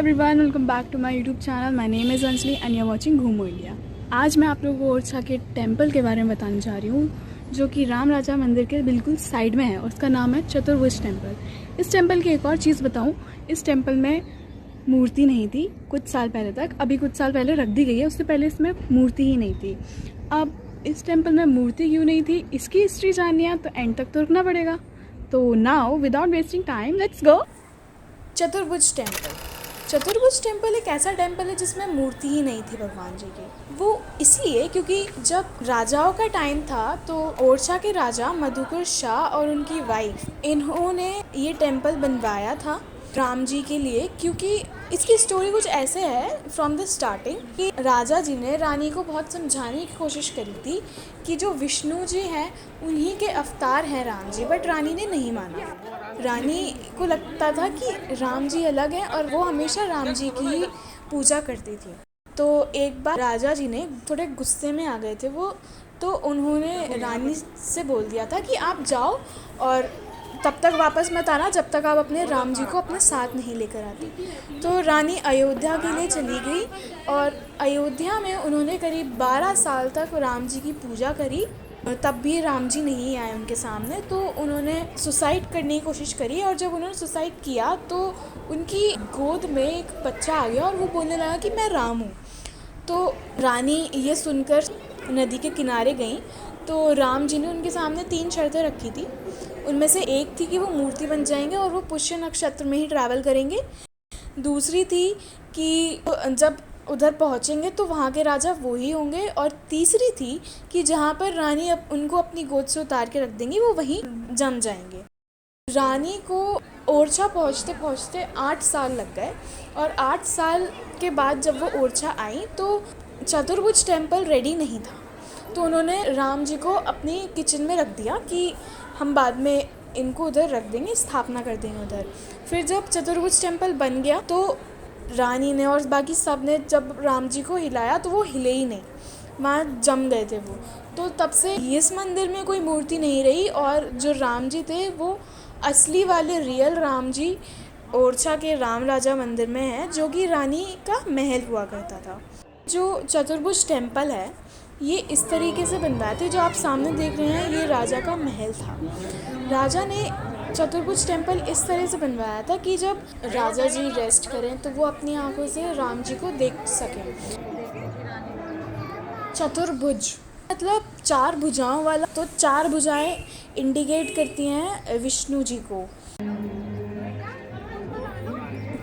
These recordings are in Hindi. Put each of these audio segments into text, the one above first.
Everyone, welcome back to my YouTube channel. My name is Anjali and you are watching Ghumo India. आज मैं आप लोगों को ओरछा के टेंपल के बारे में बताने जा रही हूँ, जो कि राम राजा मंदिर के बिल्कुल साइड में है और उसका नाम है चतुर्भुज टेंपल। इस टेंपल की एक और चीज़ बताऊँ, इस टेंपल में मूर्ति नहीं थी कुछ साल पहले तक। अभी कुछ साल पहले रख दी गई है, उससे पहले इसमें मूर्ति ही नहीं थी। अब इस टेंपल में मूर्ति क्यों नहीं थी, इसकी हिस्ट्री जाननी है तो एंड तक तो रुकना पड़ेगा। तो now without wasting time let's go. चतुर्भुज टेंपल एक ऐसा टेंपल है जिसमें मूर्ति ही नहीं थी भगवान जी की। वो इसलिए क्योंकि जब राजाओं का टाइम था तो ओरछा के राजा मधुकर शाह और उनकी वाइफ इन्होंने ये टेंपल बनवाया था राम जी के लिए। क्योंकि इसकी स्टोरी कुछ ऐसे है फ्रॉम द स्टार्टिंग कि राजा जी ने रानी को बहुत समझाने की कोशिश करी थी कि जो विष्णु जी हैं उन्हीं के अवतार हैं राम जी, बट रानी ने नहीं माना। रानी को लगता था कि राम जी अलग हैं और वो हमेशा राम जी की ही पूजा करती थी। तो एक बार राजा जी ने थोड़े गुस्से में आ गए थे वो, तो उन्होंने रानी से बोल दिया था कि आप जाओ और तब तक वापस मत आना जब तक आप अपने राम जी को अपने साथ नहीं लेकर आती। तो रानी अयोध्या के लिए चली गई और अयोध्या में उन्होंने करीब 12 साल तक राम जी की पूजा करी, तब भी राम जी नहीं आए उनके सामने। तो उन्होंने सुसाइड करने की कोशिश करी और जब उन्होंने सुसाइड किया तो उनकी गोद में एक बच्चा आ गया और वो बोलने लगा कि मैं राम हूँ। तो रानी ये सुनकर नदी के किनारे गई तो राम जी ने उनके सामने 3 शर्तें रखी थी। उनमें से एक थी कि वो मूर्ति बन जाएंगे और वो पुष्य नक्षत्र में ही ट्रैवल करेंगे। दूसरी थी कि जब उधर पहुँचेंगे तो वहाँ के राजा वो ही होंगे। और तीसरी थी कि जहाँ पर रानी उनको अपनी गोद से उतार के रख देंगी वो वहीं जम जाएंगे। रानी को ओरछा पहुँचते पहुँचते 8 साल लग गए और 8 साल के बाद जब वो ओरछा आई तो चतुर्भुज टेंपल रेडी नहीं था। तो उन्होंने राम जी को अपनी किचन में रख दिया कि हम बाद में इनको उधर रख देंगे, स्थापना कर देंगे उधर। फिर जब चतुर्भुज टेंपल बन गया तो रानी ने और बाकी सब ने जब राम जी को हिलाया तो वो हिले ही नहीं, वहाँ जम गए थे वो। तो तब से इस मंदिर में कोई मूर्ति नहीं रही और जो राम जी थे वो असली वाले रियल राम जी ओरछा के राम राजा मंदिर में है, जो कि रानी का महल हुआ करता था। जो चतुर्भुज टेंपल है ये इस तरीके से बनवाए थे, जो आप सामने देख रहे हैं ये राजा का महल था। राजा ने चतुर्भुज टेंपल इस तरह से बनवाया था कि जब राजा जी रेस्ट करें तो वो अपनी आंखों से राम जी को देख सकें। चतुर्भुज मतलब 4 भुजाओं वाला, तो 4 भुजाएं इंडिकेट करती हैं विष्णु जी को।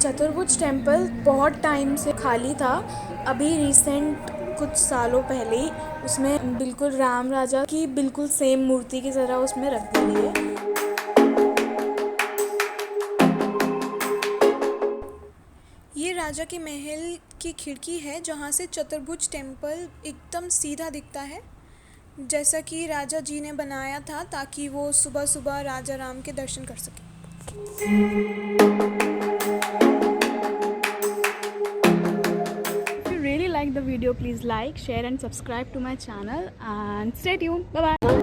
चतुर्भुज टेंपल बहुत टाइम से खाली था, अभी रिसेंट कुछ सालों पहले ही उसमें बिल्कुल राम राजा की बिल्कुल सेम मूर्ति की तरह उसमें रख दी गई है। ये राजा के महल की खिड़की है जहाँ से चतुर्भुज टेंपल एकदम सीधा दिखता है, जैसा कि राजा जी ने बनाया था ताकि वो सुबह सुबह राजा राम के दर्शन कर सके। Like the video, please like, share and subscribe to my channel and stay tuned. Bye bye.